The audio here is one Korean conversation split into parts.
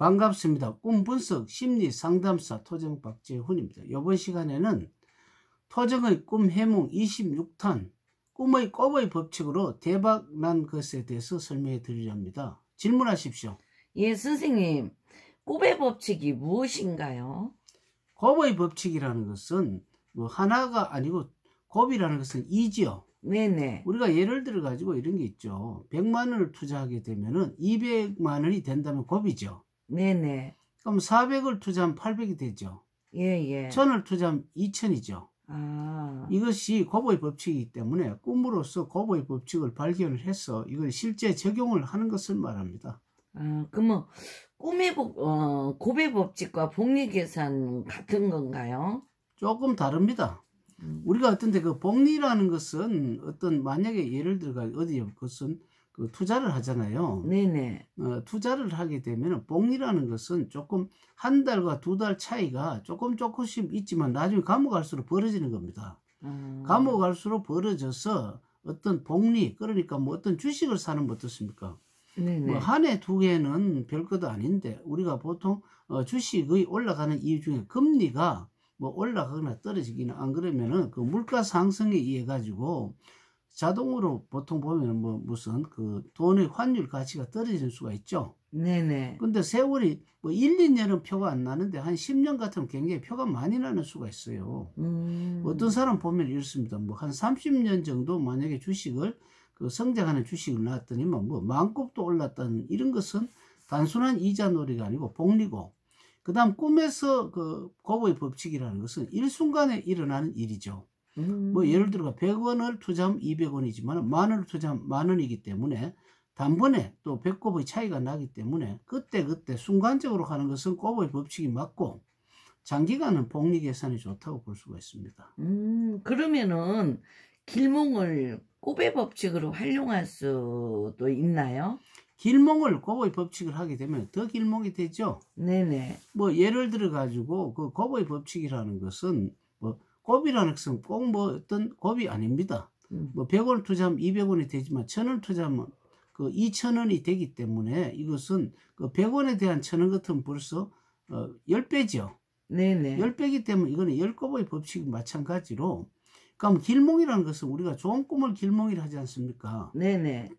반갑습니다. 꿈분석 심리상담사 토정 박재훈입니다. 이번 시간에는 토정의 꿈 해몽 26탄 꿈의 꼽의 법칙으로 대박난 것에 대해서 설명해 드리려 합니다. 질문하십시오. 예, 선생님. 꼽의 법칙이 무엇인가요? 꼽의 법칙이라는 것은 뭐 하나가 아니고 꼽이라는 것은 이지요. 네네. 우리가 예를 들어 가지고 이런 게 있죠. 100만 원을 투자하게 되면은 200만 원이 된다면 곱이죠. 네네. 그럼 400을 투자하면 800이 되죠. 예예. 1000을 투자하면 2000이죠. 아. 이것이 곱의 법칙이기 때문에 꿈으로서 곱의 법칙을 발견을 해서 이걸 실제 적용을 하는 것을 말합니다. 아, 그러면 곱의 법칙과 복리계산 같은 건가요? 조금 다릅니다. 우리가 어떤데 그 복리라는 것은 어떤 만약에 예를 들어 어디에 그것은 그 투자를 하잖아요. 네네. 투자를 하게 되면 복리라는 것은 조금 한 달과 두 달 차이가 조금씩 있지만 나중에 감옥갈수록 벌어지는 겁니다. 감옥갈수록 벌어져서 어떤 복리, 그러니까 뭐 어떤 주식을 사는 거 어떻습니까? 네네. 뭐 한 해 두 해는 별것도 아닌데 우리가 보통 주식의 올라가는 이유 중에 금리가 뭐 올라가거나 떨어지기는 안 그러면은 그 물가 상승에 의해 가지고 자동으로 보통 보면 뭐 무슨 그 돈의 환율 가치가 떨어지는 수가 있죠. 네네. 근데 세월이 뭐 1, 2년은 표가 안 나는데 한 10년 같으면 굉장히 표가 많이 나는 수가 있어요. 어떤 사람 보면 이렇습니다. 뭐 한 30년 정도 만약에 주식을 그 성장하는 주식을 놨더니만 뭐 만급도 올랐다는 이런 것은 단순한 이자 놀이가 아니고 복리고, 그 다음 꿈에서 그 곱의 법칙이라는 것은 일순간에 일어나는 일이죠. 뭐 예를 들어 100원을 투자하면 200원이지만 만 원을 투자하면 만 원이기 때문에 단번에 또 100곱의 차이가 나기 때문에 그때 순간적으로 하는 것은 곱의 법칙이 맞고 장기간은 복리 계산이 좋다고 볼 수가 있습니다. 그러면은 길몽을 꼽의 법칙으로 활용할 수도 있나요? 길몽을 곱의 법칙을 하게 되면 더 길몽이 되죠. 네네. 뭐 예를 들어 가지고 그 곱의 법칙이라는 것은 뭐 곱이라는 것은 꼭 뭐 어떤 곱이 아닙니다. 뭐 100원을 투자하면 200원이 되지만 1000원을 투자하면 그 2000원이 되기 때문에 이것은 그 100원에 대한 1000원 같으면 벌써 10배죠. 네네. 10배이기 때문에 이거는 10곱의 법칙이 마찬가지로, 그럼 길몽이라는 것은 우리가 좋은 꿈을 길몽이라 하지 않습니까? 네네.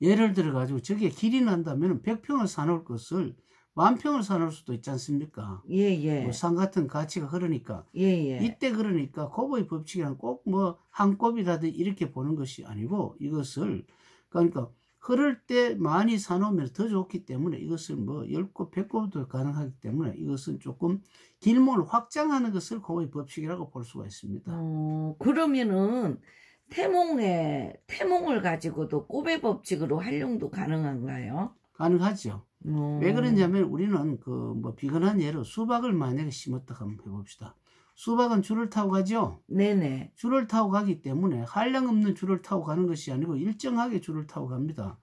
예를 들어 가지고 저게 길이 난다면 100평을 사놓을 것을 10,000평을 사놓을 수도 있지 않습니까? 예예. 뭐 산 같은 가치가 흐르니까. 예예. 이때 그러니까 곱의 법칙이란 꼭 뭐 한 곱이라든지 이렇게 보는 것이 아니고 이것을 그러니까 흐를 때 많이 사놓으면 더 좋기 때문에 이것을 뭐 10곱, 100곱도 가능하기 때문에 이것은 조금 길목을 확장하는 것을 곱의 법칙이라고 볼 수가 있습니다. 그러면은 태몽을 가지고도 꼽의 법칙으로 활용도 가능한가요? 가능하죠. 왜 그러냐면 우리는 그 뭐 비근한 예로 수박을 만약에 심었다 한번 해봅시다. 수박은 줄을 타고 가죠. 네네. 줄을 타고 가기 때문에 한량 없는 줄을 타고 가는 것이 아니고 일정하게 줄을 타고 갑니다.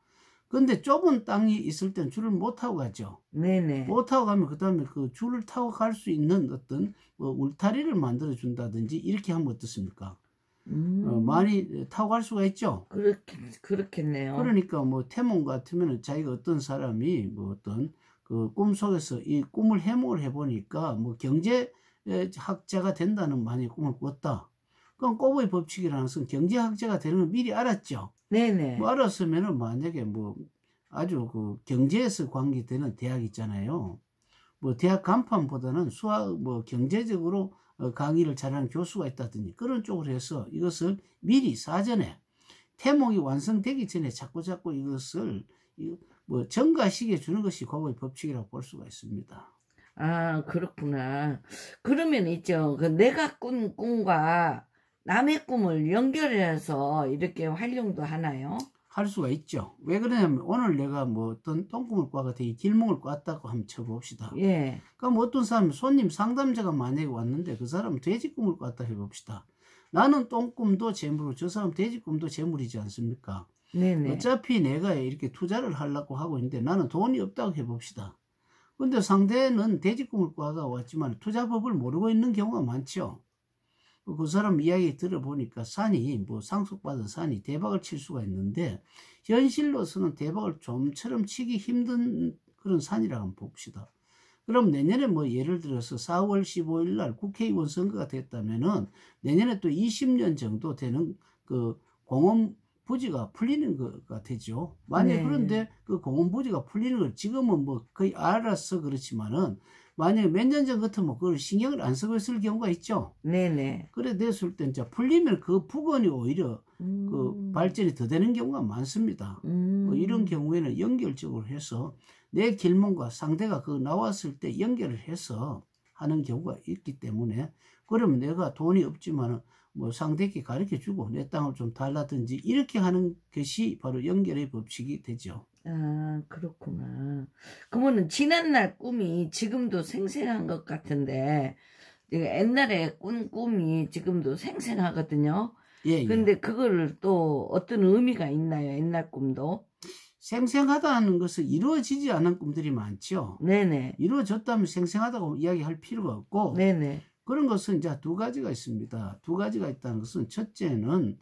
근데 좁은 땅이 있을 땐 줄을 못 타고 가죠. 네네. 못 타고 가면 그 다음에 그 줄을 타고 갈 수 있는 어떤 뭐 울타리를 만들어 준다든지 이렇게 하면 어떻습니까? 많이 타고 갈 수가 있죠. 그렇겠네요. 그러니까 뭐 태몽 같으면 자기가 어떤 사람이 뭐 어떤 그 꿈속에서 이 꿈을 해몽을 해보니까 뭐 경제학자가 된다는 만약에 꿈을 꿨다. 그럼 꼽의 법칙이라는 것은 경제학자가 되는 걸 미리 알았죠. 네네. 뭐 알았으면은 만약에 뭐 아주 그 경제에서 관계되는 대학 있잖아요. 뭐 대학 간판보다는 수학 뭐 경제적으로 강의를 잘하는 교수가 있다든지 그런 쪽으로 해서 이것을 미리 사전에 태몽이 완성되기 전에 자꾸 이것을 뭐 전가시켜 주는 것이 곱의 법칙이라고 볼 수가 있습니다. 아, 그렇구나. 그러면 있죠. 그 내가 꾼 꿈과 남의 꿈을 연결해서 이렇게 활용도 하나요? 할 수가 있죠. 왜 그러냐면 오늘 내가 뭐 어떤 똥꿈을 꿔가 되게 길몽을 꿨다고 한번 쳐봅시다. 예. 그럼 어떤 사람 손님 상담자가 만약에 왔는데 그 사람은 돼지 꿈을 꿨다 해봅시다. 나는 똥꿈도 재물로 저 사람 돼지 꿈도 재물이지 않습니까? 네네. 어차피 내가 이렇게 투자를 하려고 하고 있는데 나는 돈이 없다고 해봅시다. 근데 상대는 돼지 꿈을 꿔가 왔지만 투자법을 모르고 있는 경우가 많죠. 그 사람 이야기 들어보니까 산이 뭐 상속받은 산이 대박을 칠 수가 있는데 현실로서는 대박을 좀처럼 치기 힘든 그런 산이라고 한번 봅시다. 그럼 내년에 뭐 예를 들어서 4월 15일 날 국회의원 선거가 됐다면은 내년에 또 20년 정도 되는 그 공원 부지가 풀리는 거가 되죠. 만약에 네. 그런데 그 공원 부지가 풀리는 걸 지금은 뭐 거의 알아서 그렇지만은 만약에 몇 년 전 같으면 그걸 신경을 안 쓰고 있을 경우가 있죠. 네네. 그래 됐을 때 이제 풀리면 그 부근이 오히려 그 발전이 더 되는 경우가 많습니다. 이런 경우에는 연결적으로 해서 내 길목과 상대가 그 나왔을 때 연결을 해서 하는 경우가 있기 때문에 그러면 내가 돈이 없지만은 뭐 상대에게 가르쳐 주고 내 땅을 좀 달라든지 이렇게 하는 것이 바로 연결의 법칙이 되죠. 아, 그렇구나. 그러면은 지난날 꿈이 지금도 생생한 것 같은데, 내가 옛날에 꾼 꿈이 지금도 생생하거든요. 예, 예. 근데 그거를 또 어떤 의미가 있나요? 옛날 꿈도? 생생하다는 것은 이루어지지 않은 꿈들이 많죠. 네네. 이루어졌다면 생생하다고 이야기할 필요가 없고, 네네. 그런 것은 이제 두 가지가 있습니다. 두 가지가 있다는 것은 첫째는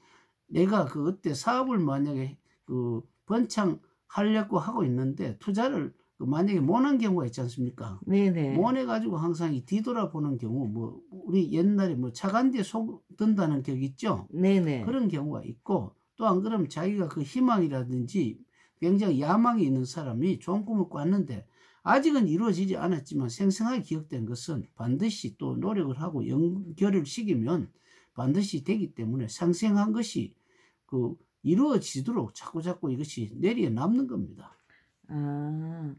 내가 그때 사업을 만약에 그 번창하려고 하고 있는데 투자를 만약에 못한 경우가 있지 않습니까? 네네. 못해가지고 항상 이 뒤돌아보는 경우, 뭐 우리 옛날에 뭐 차간디에 속 든다는 격 있죠? 네네. 그런 경우가 있고 또 안 그러면 자기가 그 희망이라든지 굉장히 야망이 있는 사람이 좋은 꿈을 꿨는데 아직은 이루어지지 않았지만 생생하게 기억된 것은 반드시 또 노력을 하고 연결을 시키면 반드시 되기 때문에 생생한 것이 그 이루어지도록 자꾸자꾸 이것이 내리에 남는 겁니다. 아,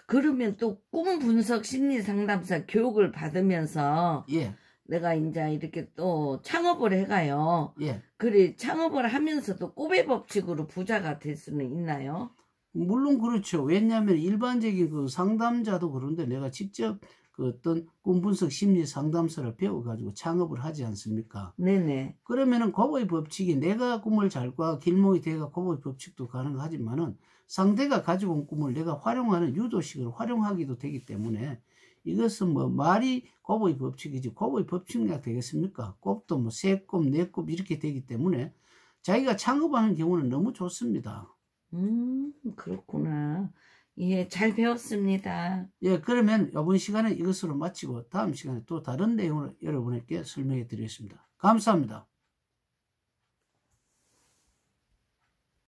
그러면 또 꿈 분석 심리 상담사 교육을 받으면서 예, 내가 이제 이렇게 또 창업을 해가요. 예. 그래, 창업을 하면서도 꿈의 법칙으로 부자가 될 수는 있나요? 물론 그렇죠. 왜냐하면 일반적인 그 상담자도 그런데 내가 직접 그 어떤 꿈 분석 심리 상담사를 배워가지고 창업을 하지 않습니까? 네네. 그러면은 고보의 법칙이 내가 꿈을 잘 꿔 길목이 돼가 고보의 법칙도 가능하지만은 상대가 가지고 온 꿈을 내가 활용하는 유도식을 활용하기도 되기 때문에 이것은 뭐 말이 고보의 법칙이지 고보의 법칙이 되겠습니까? 꼽도 뭐 세 꼽, 네 꼽 이렇게 되기 때문에 자기가 창업하는 경우는 너무 좋습니다. 그렇구나. 예, 잘 배웠습니다. 예, 그러면 이번 시간에 이것으로 마치고 다음 시간에 또 다른 내용을 여러분에게 설명해 드리겠습니다. 감사합니다.